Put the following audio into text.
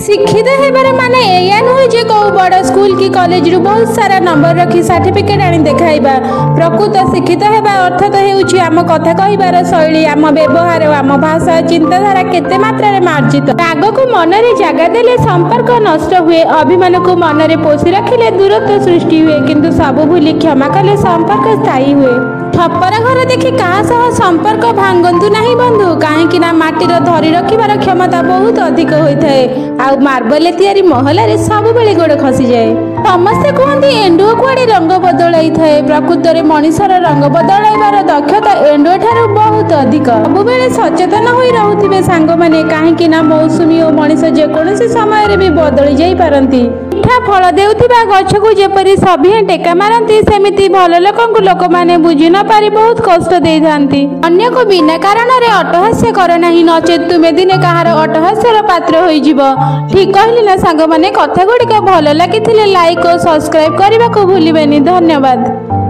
शिक्षित हेबार माने एया नुहे जे कौ बड़ स्कूल की कॉलेज रु बहुत सारा नंबर रखी सर्टिफिकेट आनी देखाइबा। प्रकृत शिक्षित हेबा अर्थ तो हेउछि आम कथा कहिबार शैली, आम व्यवहार, आम भाषा चिंताधारा केते मात्रा रे मार्जित। राग को मन रे जगह देले संपर्क नष्ट हुए, अभिमान को मन रे पोषि रखिले दूरत्व सृष्टि हुए, किंतु सब भूली क्षमा कले संपर्क स्थायी हुए। छपर घर देखि कहा सह संपर्क भांगंतु नहीं बंधु, कहीं माटीर धरी रखिबार क्षमता बहुत अधिक होता है। आउ मार्बल तैयारी महल रे सब बेले गोड़ खसी जाए। समस्ते कहते एंडुओ कुआड़े रंग बदलाई थाए, प्रकृत में मनीषर रंग बदलाइबार दक्षता एंडुओ ठारू बहुत अधिक। सब बेले सचेतन होई रहउथिबे सांग माने, कहीं मौसुमी और मनीष जेकोसी समय रे भी बदली जाई पारंती। मिठा फल देउथिबा गछ को जेपरी सभिए टेका मारती, सेमिति भल लोकंकु लोक माने बुझी न पारी बहुत कष्ट दे थांती। अन्य को बिना कारण रे अटहास्य कर नाही, नचेत तुमे दिने कहार अटहास्यर पात्र होई जिवो। ठीक कहली ना सांग माने, कथा गुड़िक भल लागिथिले लाइक और सब्सक्राइब करने को भूलिबेनी। धन्यवाद।